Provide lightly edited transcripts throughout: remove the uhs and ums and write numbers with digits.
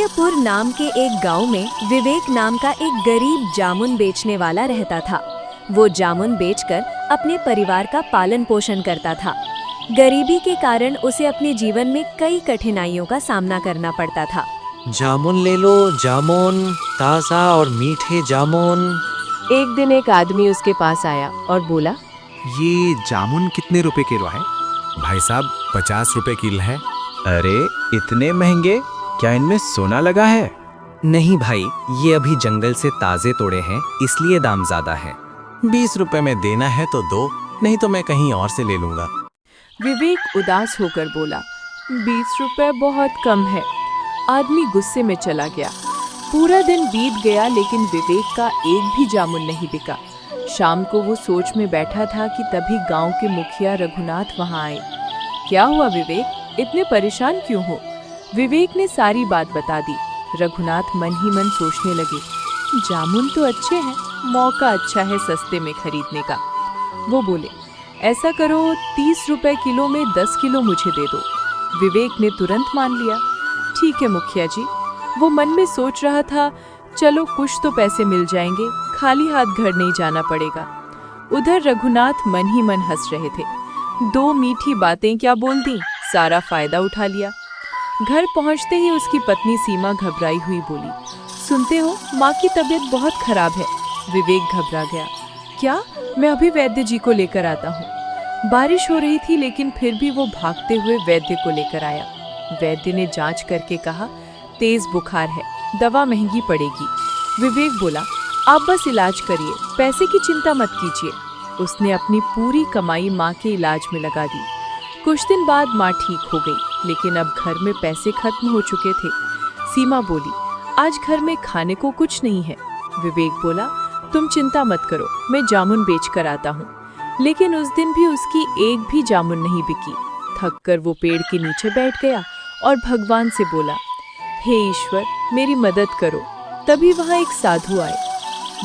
मीठापुर नाम के एक गांव में विवेक नाम का एक गरीब जामुन बेचने वाला रहता था। वो जामुन बेचकर अपने परिवार का पालन पोषण करता था। गरीबी के कारण उसे अपने जीवन में कई कठिनाइयों का सामना करना पड़ता था। जामुन ले लो, जामुन ताज़ा और मीठे जामुन। एक दिन एक आदमी उसके पास आया और बोला, ये जामुन कितने रुपए किलो है? भाई साहब 50 रुपए किलो है। अरे इतने महंगे, क्या इनमें सोना लगा है? नहीं भाई, ये अभी जंगल से ताज़े तोड़े हैं, इसलिए दाम ज्यादा है। 20 रुपए में देना है तो दो, नहीं तो मैं कहीं और से ले लूंगा। विवेक उदास होकर बोला, 20 रुपए बहुत कम है। आदमी गुस्से में चला गया। पूरा दिन बीत गया लेकिन विवेक का एक भी जामुन नहीं बिका। शाम को वो सोच में बैठा था कि तभी गांव के मुखिया रघुनाथ वहां आए। क्या हुआ विवेक, इतने परेशान क्यों हो? विवेक ने सारी बात बता दी। रघुनाथ मन ही मन सोचने लगे, जामुन तो अच्छे हैं, मौका अच्छा है सस्ते में खरीदने का। वो बोले, ऐसा करो 30 रुपए किलो में 10 किलो मुझे दे दो। विवेक ने तुरंत मान लिया। ठीक है मुखिया जी। वो मन में सोच रहा था, चलो कुछ तो पैसे मिल जाएंगे, खाली हाथ घर नहीं जाना पड़ेगा। उधर रघुनाथ मन ही मन हंस रहे थे। 2 मीठी बातें क्या बोल दी, सारा फायदा उठा लिया। घर पहुंचते ही उसकी पत्नी सीमा घबराई हुई बोली, सुनते हो, माँ की तबीयत बहुत खराब है। विवेक घबरा गया। क्या? मैं अभी वैद्य जी को लेकर आता हूँ। बारिश हो रही थी लेकिन फिर भी वो भागते हुए वैद्य को लेकर आया। वैद्य ने जांच करके कहा, तेज बुखार है, दवा महंगी पड़ेगी। विवेक बोला, आप बस इलाज करिए, पैसे की चिंता मत कीजिए। उसने अपनी पूरी कमाई माँ के इलाज में लगा दी। कुछ दिन बाद माँ ठीक हो गई, लेकिन अब घर में पैसे खत्म हो चुके थे। सीमा बोली, आज घर में खाने को कुछ नहीं है। विवेक बोला, तुम चिंता मत करो, मैं जामुन बेच कर आता हूँ। लेकिन उस दिन भी उसकी एक भी जामुन नहीं बिकी। थककर वो पेड़ के नीचे बैठ गया और भगवान से बोला, हे ईश्वर, मेरी मदद करो। तभी वहाँ एक साधु आए।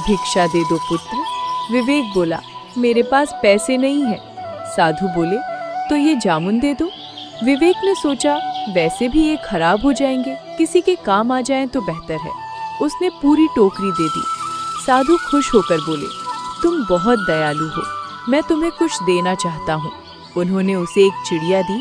भिक्षा दे दो पुत्र। विवेक बोला, मेरे पास पैसे नहीं है। साधु बोले, तो ये जामुन दे दो। विवेक ने सोचा, वैसे भी ये खराब हो जाएंगे, किसी के काम आ जाएं तो बेहतर है। उसने पूरी टोकरी दे दी। साधु खुश होकर बोले, तुम बहुत दयालु हो, मैं तुम्हें कुछ देना चाहता हूँ। उन्होंने उसे एक चिड़िया दी।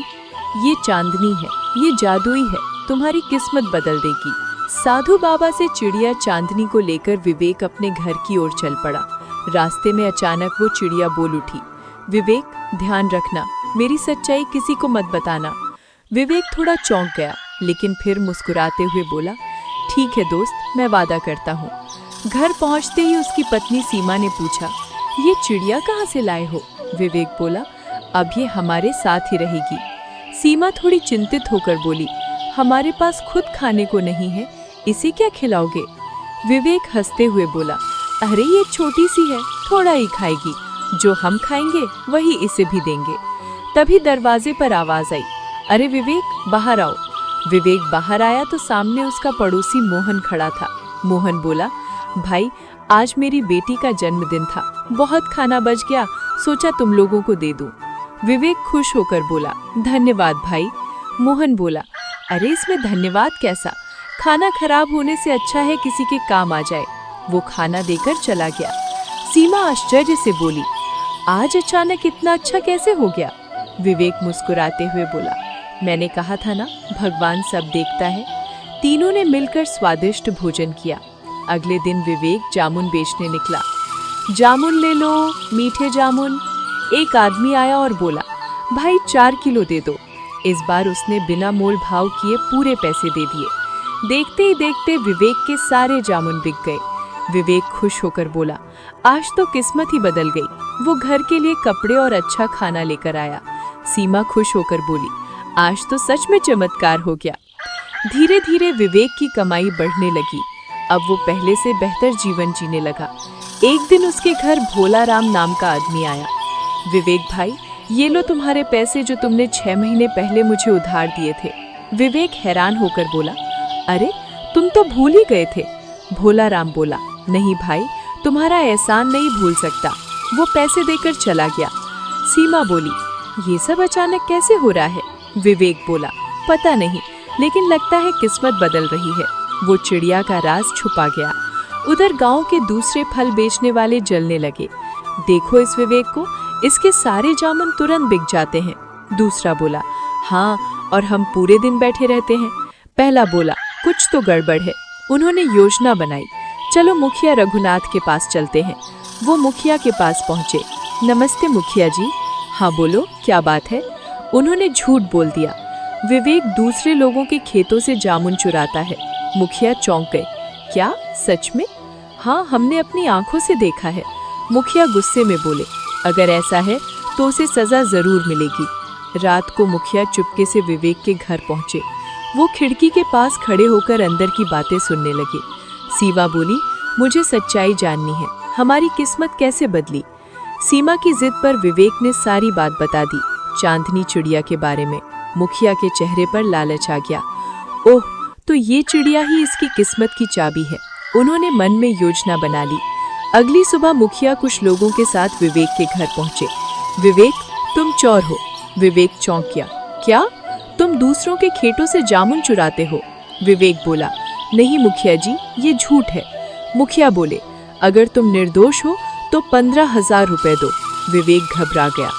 ये चांदनी है, ये जादुई है, तुम्हारी किस्मत बदल देगी। साधु बाबा से चिड़िया चांदनी को लेकर विवेक अपने घर की ओर चल पड़ा। रास्ते में अचानक वो चिड़िया बोल उठी, विवेक ध्यान रखना, मेरी सच्चाई किसी को मत बताना। विवेक थोड़ा चौंक गया, लेकिन फिर मुस्कुराते हुए बोला, ठीक है दोस्त, मैं वादा करता हूँ। घर पहुँचते ही उसकी पत्नी सीमा ने पूछा, ये चिड़िया कहाँ से लाए हो? विवेक बोला, अब ये हमारे साथ ही रहेगी। सीमा थोड़ी चिंतित होकर बोली, हमारे पास खुद खाने को नहीं है, इसे क्या खिलाओगे? विवेक हंसते हुए बोला, अरे ये छोटी सी है, थोड़ा ही खाएगी, जो हम खाएंगे वही इसे भी देंगे। तभी दरवाजे पर आवाज आई, अरे विवेक बाहर आओ। विवेक बाहर आया तो सामने उसका पड़ोसी मोहन खड़ा था। मोहन बोला, भाई आज मेरी बेटी का जन्मदिन था, बहुत खाना बच गया, सोचा तुम लोगों को दे दूं। विवेक खुश होकर बोला, धन्यवाद भाई। मोहन बोला, अरे इसमें धन्यवाद कैसा, खाना खराब होने से अच्छा है किसी के काम आ जाए। वो खाना देकर चला गया। सीमा आश्चर्य से बोली, आज अचानक इतना अच्छा कैसे हो गया? विवेक मुस्कुराते हुए बोला, मैंने कहा था ना, भगवान सब देखता है। तीनों ने मिलकर स्वादिष्ट भोजन किया। अगले दिन विवेक जामुन बेचने निकला। जामुन ले लो, मीठे जामुन। एक आदमी आया और बोला, भाई 4 किलो दे दो। इस बार उसने बिना मोल भाव किए पूरे पैसे दे दिए। देखते ही देखते विवेक के सारे जामुन बिक गए। विवेक खुश होकर बोला, आज तो किस्मत ही बदल गई। वो घर के लिए कपड़े और अच्छा खाना लेकर आया। सीमा खुश होकर बोली, आज तो सच में चमत्कार हो गया। धीरे धीरे विवेक की कमाई बढ़ने लगी। अब वो पहले से बेहतर जीवन जीने लगा। एक दिन उसके घर भोला राम नाम का आदमी आया। विवेक भाई, ये लो तुम्हारे पैसे जो तुमने 6 महीने पहले मुझे उधार दिए थे। विवेक हैरान होकर बोला, अरे तुम तो भूल ही गए थे। भोला राम बोला, नहीं भाई, तुम्हारा एहसान नहीं भूल सकता। वो पैसे देकर चला गया। सीमा बोली, ये सब अचानक कैसे हो रहा है? विवेक बोला, पता नहीं, लेकिन लगता है किस्मत बदल रही है। वो चिड़िया का राज छुपा गया। उधर गांव के दूसरे फल बेचने वाले जलने लगे। देखो इस विवेक को, इसके सारे जामुन तुरंत बिक जाते हैं। दूसरा बोला, हाँ, और हम पूरे दिन बैठे रहते हैं। पहला बोला, कुछ तो गड़बड़ है। उन्होंने योजना बनाई, चलो मुखिया रघुनाथ के पास चलते हैं। वो मुखिया के पास पहुंचे। नमस्ते मुखिया जी। हाँ बोलो, क्या बात है? उन्होंने झूठ बोल दिया। विवेक दूसरे लोगों के खेतों से जामुन चुराता है। मुखिया चौंक गए। क्या, सच में? हाँ, हमने अपनी आंखों से देखा है। मुखिया गुस्से में बोले, अगर ऐसा है तो उसे सजा जरूर मिलेगी। रात को मुखिया चुपके से विवेक के घर पहुंचे। वो खिड़की के पास खड़े होकर अंदर की बातें सुनने लगे। सीमा बोली, मुझे सच्चाई जाननी है, हमारी किस्मत कैसे बदली? सीमा की जिद पर विवेक ने सारी बात बता दी, चांदनी चिड़िया के बारे में। मुखिया के चेहरे पर लालच आ गया। ओह, तो ये चिड़िया ही इसकी किस्मत की चाबी है। उन्होंने मन में योजना बना ली। अगली सुबह मुखिया कुछ लोगों के साथ विवेक के घर पहुंचे। विवेक, तुम चोर हो। विवेक चौंक गया। क्या, तुम दूसरों के खेतों से जामुन चुराते हो? विवेक बोला, नहीं मुखिया जी, ये झूठ है। मुखिया बोले, अगर तुम निर्दोष हो तो 15,000 रुपए दो। विवेक घबरा गया।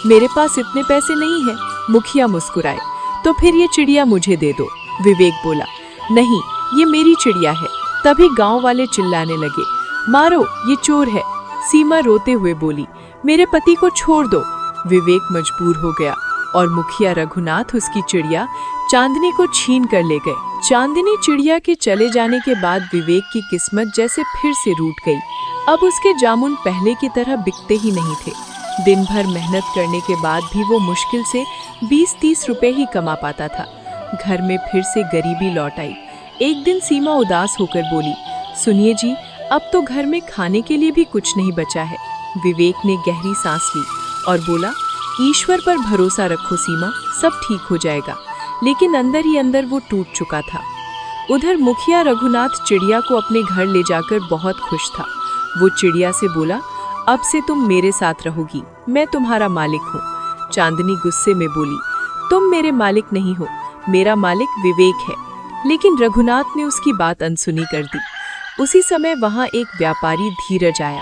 मेरे पास इतने पैसे नहीं हैं। मुखिया मुस्कुराए। तो फिर ये चिड़िया मुझे दे दो। विवेक बोला, नहीं, ये मेरी चिड़िया है। तभी गांव वाले चिल्लाने लगे, मारो, ये चोर है। सीमा रोते हुए बोली, मेरे पति को छोड़ दो। विवेक मजबूर हो गया और मुखिया रघुनाथ उसकी चिड़िया चांदनी को छीन कर ले गए। चांदनी चिड़िया के चले जाने के बाद विवेक की किस्मत जैसे फिर से रूठ गई। अब उसके जामुन पहले की तरह बिकते ही नहीं थे। दिन भर मेहनत करने के बाद भी वो मुश्किल से 20-30 रुपए ही कमा पाता था। घर में फिर से गरीबी लौट आई। एक दिन सीमा उदास होकर बोली, सुनिए जी, अब तो घर में खाने के लिए भी कुछ नहीं बचा है। विवेक ने गहरी सांस ली और बोला, ईश्वर पर भरोसा रखो सीमा, सब ठीक हो जाएगा। लेकिन अंदर ही अंदर वो टूट चुका था। उधर मुखिया रघुनाथ चिड़िया को अपने घर ले जाकर बहुत खुश था। वो चिड़िया से बोला, अब से तुम मेरे साथ रहोगी, मैं तुम्हारा मालिक हूँ। चांदनी गुस्से में बोली, तुम मेरे मालिक नहीं हो, मेरा मालिक विवेक है। लेकिन रघुनाथ ने उसकी बात अनसुनी कर दी। उसी समय वहाँ एक व्यापारी धीरज आया।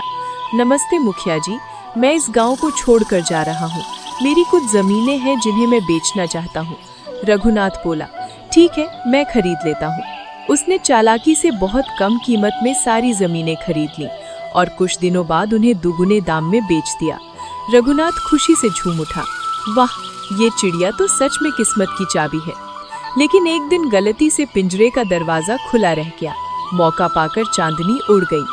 नमस्ते मुखिया जी, मैं इस गांव को छोड़कर जा रहा हूँ। मेरी कुछ जमीनें हैं जिन्हें मैं बेचना चाहता हूँ। रघुनाथ बोला, ठीक है, मैं खरीद लेता हूँ। उसने चालाकी से बहुत कम कीमत में सारी जमीनें खरीद लीं और कुछ दिनों बाद उन्हें दुगुने दाम में बेच दिया। रघुनाथ खुशी से झूम उठा। वाह, ये चिड़िया तो सच में किस्मत की चाबी है। लेकिन एक दिन गलती से पिंजरे का दरवाजा खुला रह गया। मौका पाकर चांदनी उड़ गई।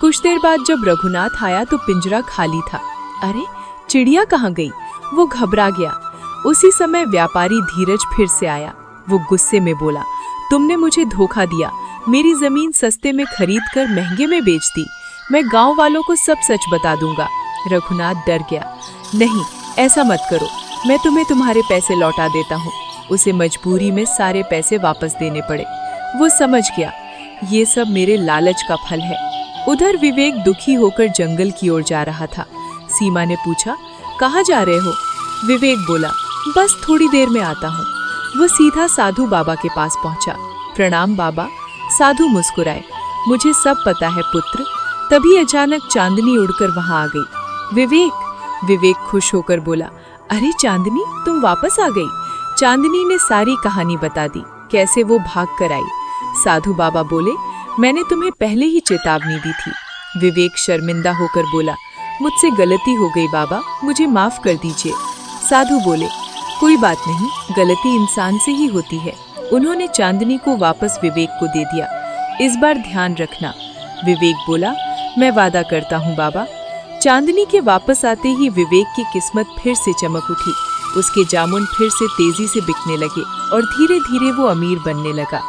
कुछ देर बाद जब रघुनाथ आया तो पिंजरा खाली था। अरे, चिड़िया कहाँ गई? वो घबरा गया। उसी समय व्यापारी धीरज फिर से आया। वो गुस्से में बोला, तुमने मुझे धोखा दिया, मेरी जमीन सस्ते में खरीद कर महंगे में बेच दी। मैं गांव वालों को सब सच बता दूंगा। रघुनाथ डर गया। नहीं, ऐसा मत करो, मैं तुम्हें तुम्हारे पैसे लौटा देता हूँ। उसे मजबूरी में सारे पैसे वापस देने पड़े। वो समझ गया, ये सब मेरे लालच का फल है। उधर विवेक दुखी होकर जंगल की ओर जा रहा था। सीमा ने पूछा, कहाँ जा रहे हो? विवेक बोला, बस थोड़ी देर में आता हूँ। वो सीधा साधु बाबा के पास पहुंचा। प्रणाम बाबा। साधु मुस्कुराए। मुझे सब पता है पुत्र। तभी अचानक चांदनी उड़कर वहां आ गई। विवेक खुश होकर बोला, अरे चांदनी, तुम वापस आ गई। चांदनी ने सारी कहानी बता दी, कैसे वो भाग कर आई। साधु बाबा बोले, मैंने तुम्हें पहले ही चेतावनी दी थी। विवेक शर्मिंदा होकर बोला, मुझसे गलती हो गई बाबा, मुझे माफ कर दीजिए। साधु बोले, कोई बात नहीं, गलती इंसान से ही होती है। उन्होंने चांदनी को वापस विवेक को दे दिया। इस बार ध्यान रखना। विवेक बोला, मैं वादा करता हूँ बाबा। चांदनी के वापस आते ही विवेक की किस्मत फिर से चमक उठी। उसके जामुन फिर से तेजी से बिकने लगे और धीरे धीरे वो अमीर बनने लगा।